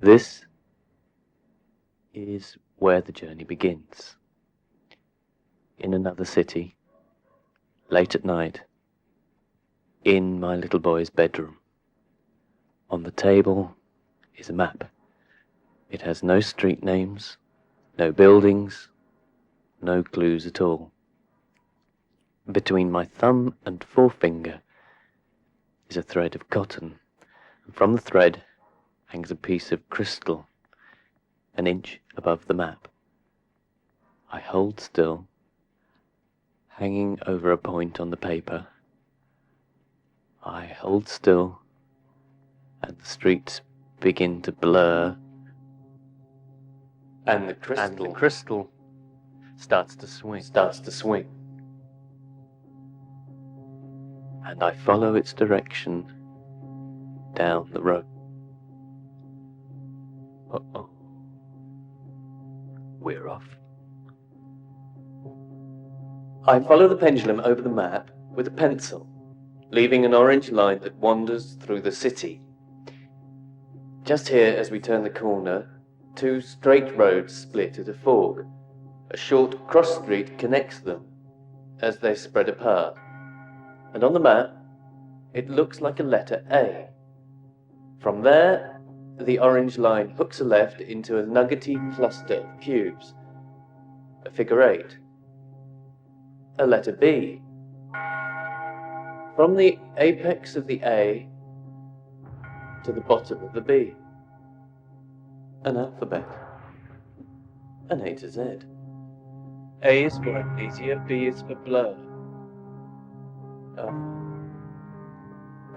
This is where the journey begins. In another city, late at night, in my little boy's bedroom. On the table is a map. It has no street names, no buildings, no clues at all. Between my thumb and forefinger is a thread of cotton, and from the thread hangs a piece of crystal, an inch above the map. I hold still, hanging over a point on the paper. I hold still, and the streets begin to blur, and the crystal starts to swing. And I follow its direction down the road. Uh-oh. We're off. I follow the pendulum over the map with a pencil, leaving an orange line that wanders through the city. Just here, as we turn the corner, two straight roads split at a fork. A short cross street connects them as they spread apart. And on the map, it looks like a letter A. From there, the orange line hooks a left into a nuggety cluster of cubes. A figure 8. A letter B. From the apex of the A to the bottom of the B. An alphabet. An A to Z. A is for amnesia, B is for blur.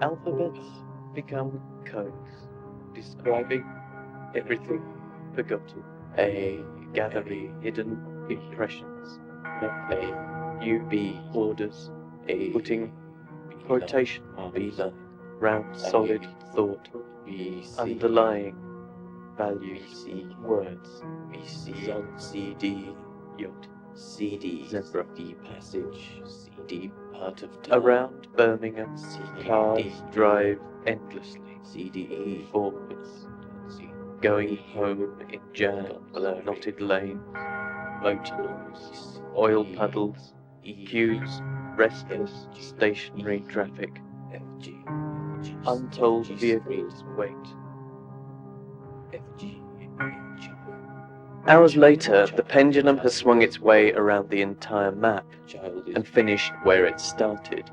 Alphabets become codes, describing everything forgotten. A gallery, hidden impressions. A UB orders, a putting quotation marks round solid thought, underlying values, words, zone, CD, yacht, CD, zebra, D passage, CD part of town. Around Birmingham, cars drive endlessly, CDE forwards, going home in jam, knotted lanes, motor noise, oil puddles, queues, restless, stationary traffic, untold vehicles wait. Hours later, the pendulum has swung its way around the entire map and finished where it started.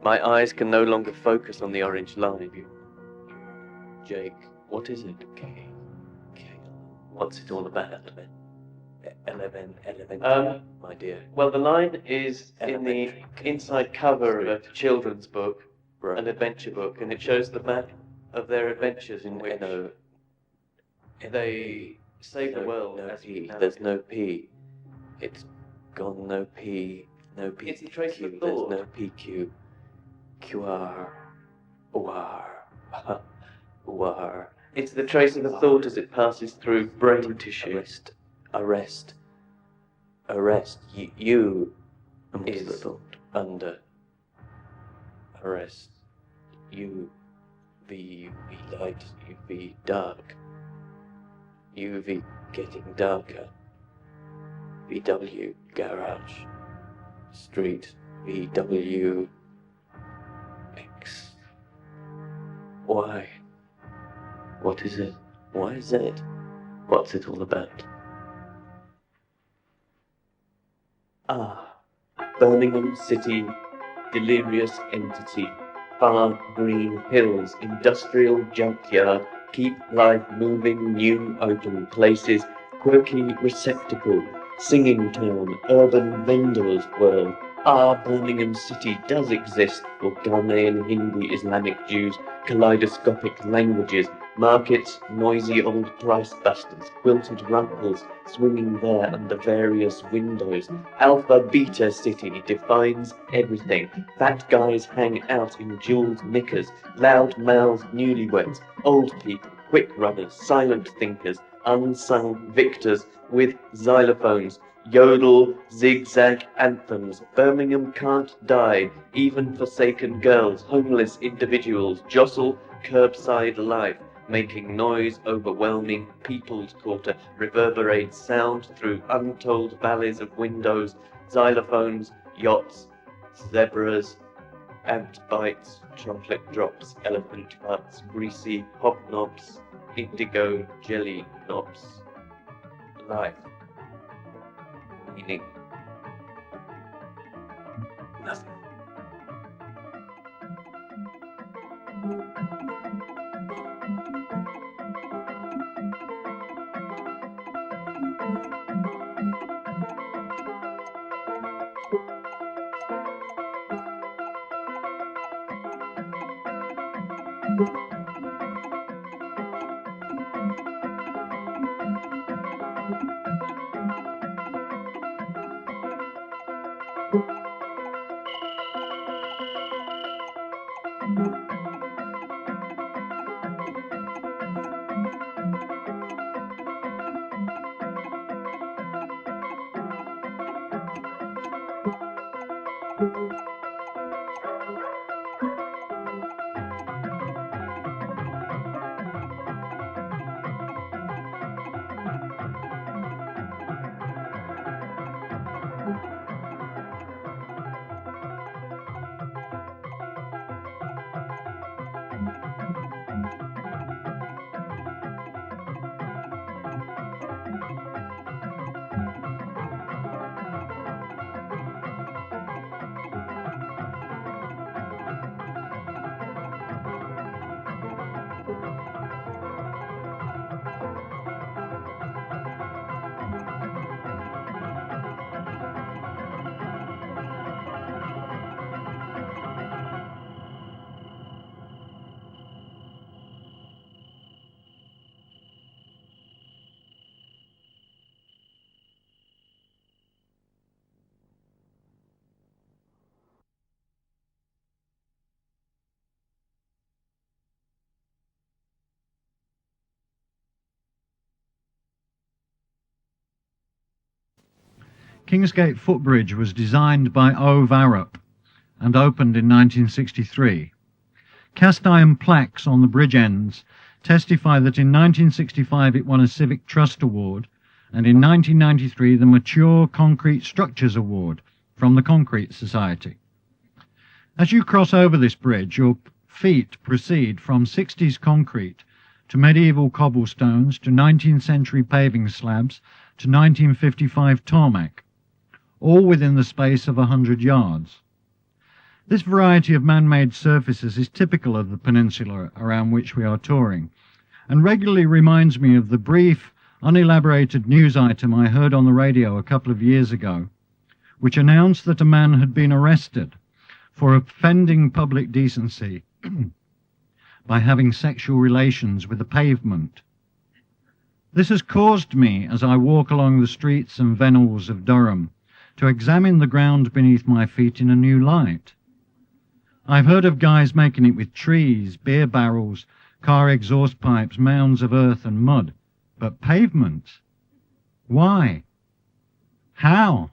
My eyes can no longer focus on the orange line. Jake, what is it? K. What's it all about? My dear. Well, the line is in the inside cover of a children's book, an adventure book, and it shows the map of their adventures in which they save the world. There's no P. It's gone no P. No P. It's the trace of thought. There's no PQ. QR. OR. It's the trace of the thought as it passes through brain tissue. Arrest. You is the thought. Under. Arrest. UV light. UV dark. UV getting darker. VW garage. Street. VW X. Y. What is it? Why is it? What's it all about? Birmingham City, delirious entity, far green hills, industrial junkyard, keep life moving, new open places, quirky receptacle, singing town, urban vendors world. Birmingham City does exist for Ghanaian, Hindi, Islamic Jews, kaleidoscopic languages, markets, noisy old price busters, quilted rumples swinging there under various windows. Alpha Beta City defines everything. Fat guys hang out in jeweled knickers, loud-mouthed newlyweds, old people, quick runners, silent thinkers, unsung victors with xylophones, yodel, zigzag anthems. Birmingham can't die, even forsaken girls, homeless individuals, jostle curbside life. making noise overwhelming people's quarter, reverberates sound through untold valleys of windows, xylophones, yachts, zebras, ant bites, chocolate drops, elephant butts, greasy hobnobs, indigo jelly knobs. Life. Meaning. Nothing. Kingsgate Footbridge was designed by O. Varup and opened in 1963. Cast iron plaques on the bridge ends testify that in 1965 it won a Civic Trust Award, and in 1993 the Mature Concrete Structures Award from the Concrete Society. As you cross over this bridge, your feet proceed from 60s concrete to medieval cobblestones to 19th century paving slabs to 1955 tarmac, all within the space of 100 yards. This variety of man-made surfaces is typical of the peninsula around which we are touring, and regularly reminds me of the brief, unelaborated news item I heard on the radio a couple of years ago, which announced that a man had been arrested for offending public decency by having sexual relations with a pavement. This has caused me, as I walk along the streets and venals of Durham, to examine the ground beneath my feet in a new light. I've heard of guys making it with trees, beer barrels, car exhaust pipes, mounds of earth and mud. But pavement? Why? How?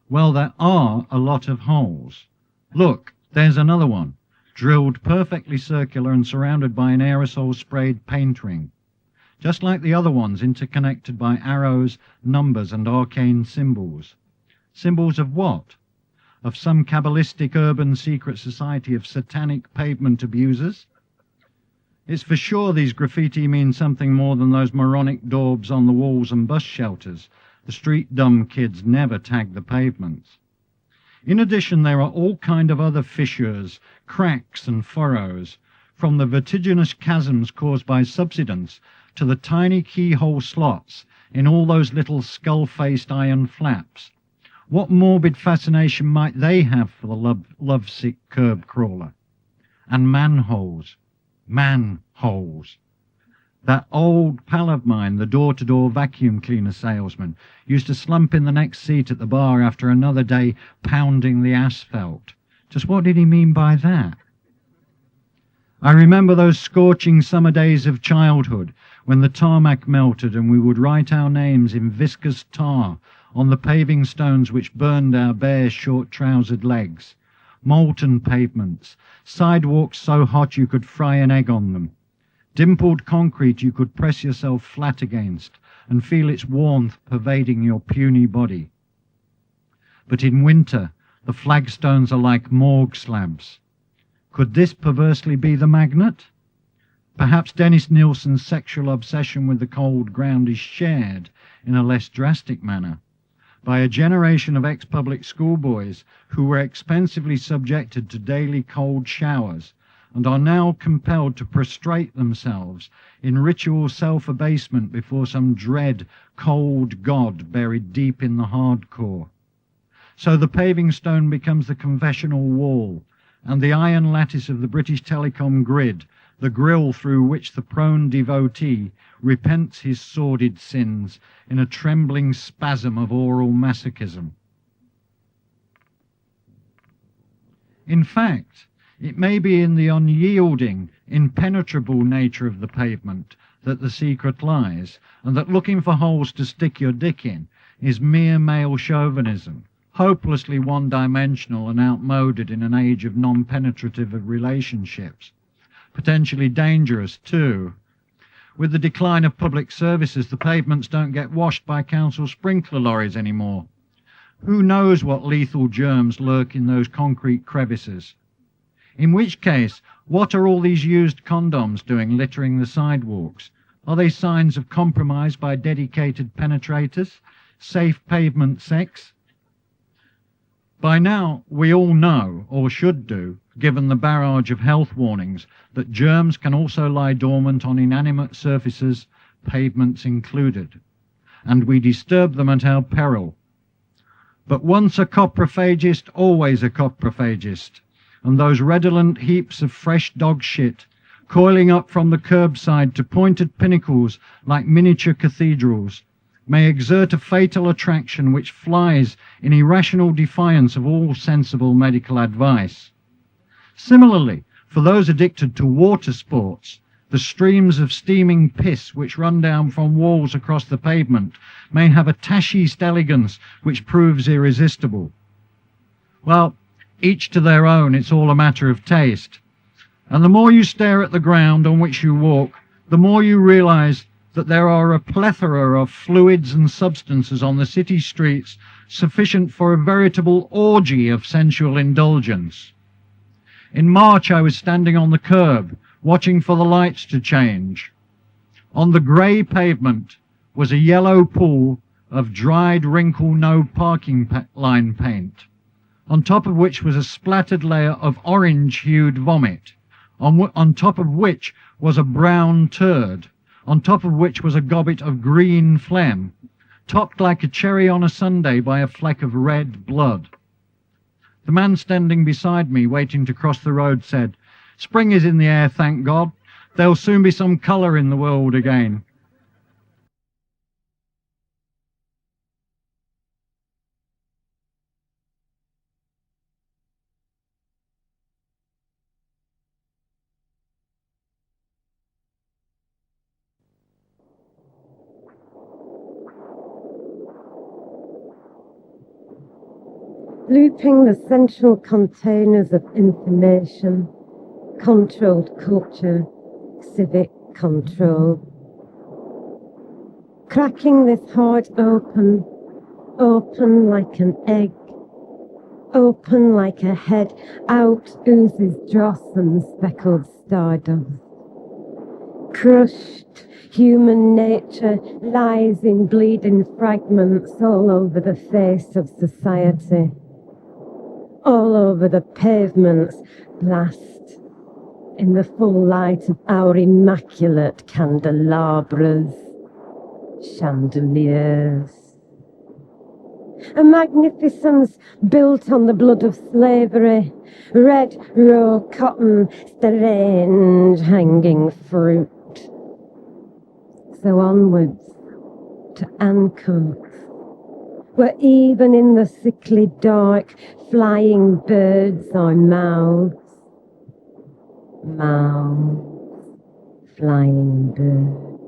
Well, there are a lot of holes. Look, there's another one, drilled perfectly circular and surrounded by an aerosol-sprayed paint ring, just like the other ones, interconnected by arrows, numbers, and arcane symbols. Symbols of what? Of some Kabbalistic urban secret society of satanic pavement abusers? It's for sure these graffiti mean something more than those moronic daubs on the walls and bus shelters. The street-dumb kids never tag the pavements. In addition, there are all kind of other fissures, cracks and furrows, from the vertiginous chasms caused by subsidence to the tiny keyhole slots in all those little skull-faced iron flaps. What morbid fascination might they have for the lovesick curb crawler? And manholes. Manholes. That old pal of mine, the door-to-door vacuum cleaner salesman, used to slump in the next seat at the bar after another day pounding the asphalt. Just what did he mean by that? I remember those scorching summer days of childhood when the tarmac melted and we would write our names in viscous tar on the paving stones which burned our bare, short-trousered legs. Molten pavements, sidewalks so hot you could fry an egg on them. dimpled concrete you could press yourself flat against and feel its warmth pervading your puny body. But in winter, the flagstones are like morgue slabs. Could this perversely be the magnet? Perhaps Dennis Nilsson's sexual obsession with the cold ground is shared, in a less drastic manner, by a generation of ex-public schoolboys who were expensively subjected to daily cold showers and are now compelled to prostrate themselves in ritual self-abasement before some dread, cold god buried deep in the hardcore. So the paving stone becomes the confessional wall, and the iron lattice of the British Telecom grid, the grille through which the prone devotee repents his sordid sins in a trembling spasm of oral masochism. In fact, it may be in the unyielding, impenetrable nature of the pavement that the secret lies, and that looking for holes to stick your dick in is mere male chauvinism, hopelessly one-dimensional and outmoded in an age of non-penetrative relationships. Potentially dangerous, too. With the decline of public services, the pavements don't get washed by council sprinkler lorries anymore. Who knows what lethal germs lurk in those concrete crevices? In which case, what are all these used condoms doing littering the sidewalks? Are they signs of compromise by dedicated penetrators? Safe pavement sex? By now, we all know, or should do, given the barrage of health warnings, that germs can also lie dormant on inanimate surfaces, pavements included, and we disturb them at our peril. But once a coprophagist, always a coprophagist, and those redolent heaps of fresh dog shit, coiling up from the curbside to pointed pinnacles like miniature cathedrals, may exert a fatal attraction which flies in irrational defiance of all sensible medical advice. Similarly, for those addicted to water sports, the streams of steaming piss which run down from walls across the pavement may have a tachiste elegance which proves irresistible. Well, each to their own, it's all a matter of taste. And the more you stare at the ground on which you walk, the more you realize that there are a plethora of fluids and substances on the city streets sufficient for a veritable orgy of sensual indulgence. In March, I was standing on the curb, watching for the lights to change. On the grey pavement was a yellow pool of dried wrinkle no parking line paint, on top of which was a splattered layer of orange-hued vomit, on top of which was a brown turd, on top of which was a gobbet of green phlegm, topped like a cherry on a sundae by a fleck of red blood. The man standing beside me, waiting to cross the road, said, "Spring is in the air, thank God. There'll soon be some colour in the world again." Looping the central containers of information, controlled culture, civic control. Cracking this heart open, open like an egg, open like a head, out oozes dross and speckled stardust. Crushed, human nature lies in bleeding fragments all over the face of society. All over the pavements, blast in the full light of our immaculate candelabras, chandeliers. A magnificence built on the blood of slavery, red raw cotton, strange hanging fruit. So onwards to Ancoats, where even in the sickly dark, flying birds are mouths, flying birds.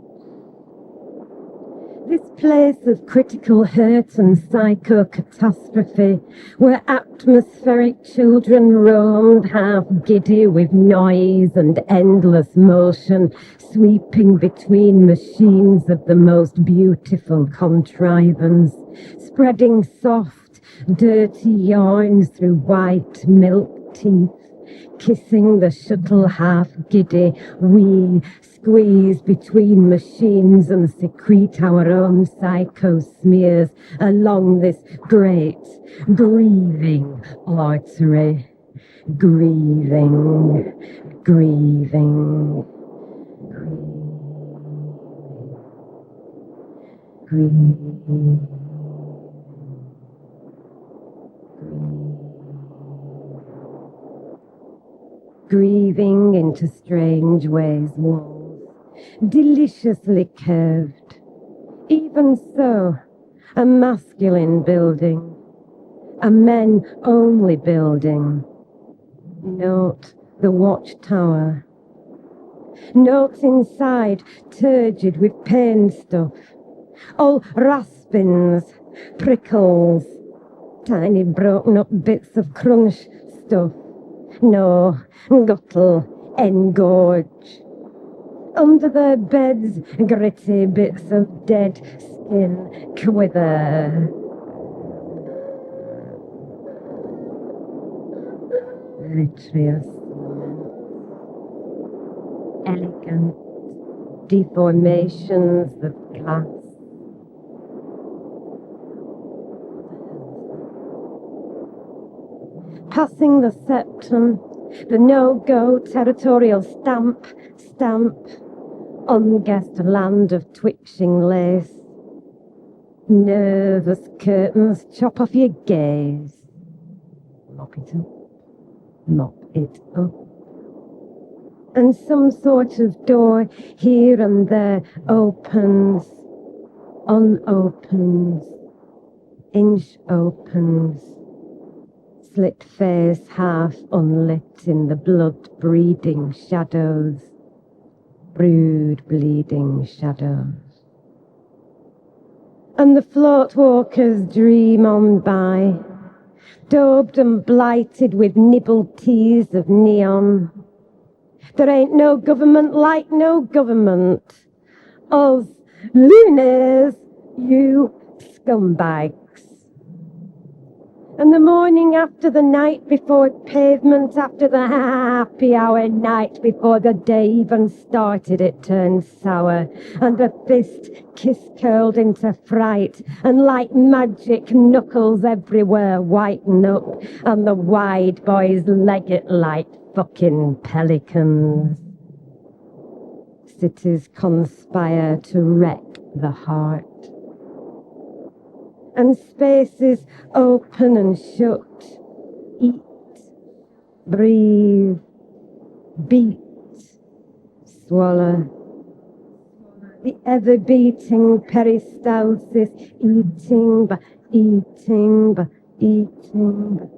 This place of critical hurt and psycho-catastrophe, where atmospheric children roamed half giddy with noise and endless motion, sweeping between machines of the most beautiful contrivance, spreading soft, dirty yarns through white milk teeth, kissing the shuttle half giddy, we squeeze between machines and secrete our own psycho smears along this great, grieving artery. Grieving, grieving, grieving, grieving. Grieving into strange ways, walls, deliciously curved. Even so, a masculine building, a men-only building. Note the watchtower. Note inside, turgid with pain stuff, all raspings, prickles, tiny broken up bits of crunch stuff. No, guttle, engorge. Under their beds, gritty bits of dead skin quither. Vitreous, elegant deformations of glass. Passing the septum, the no-go territorial stamp, unguessed land of twitching lace. Nervous curtains chop off your gaze. Mop it up, mop it up. And some sort of door here and there opens, unopens, inch opens. Slit face half unlit in the blood-breeding shadows, brood-bleeding shadows. And the float walkers dream on by, daubed and blighted with nibbled tears of neon. There ain't no government like no government. Us loonies, you scumbags. And the morning after the night before pavement, after the happy hour night before the day even started, it turned sour, and the fist kiss-curled into fright, and like magic knuckles everywhere whiten up, and the wide boys leg it like fucking pelicans. Cities conspire to wreck the heart. And spaces open and shut, eat, breathe, beat, swallow. The ever-beating peristalsis, eating, but eating, but eating, but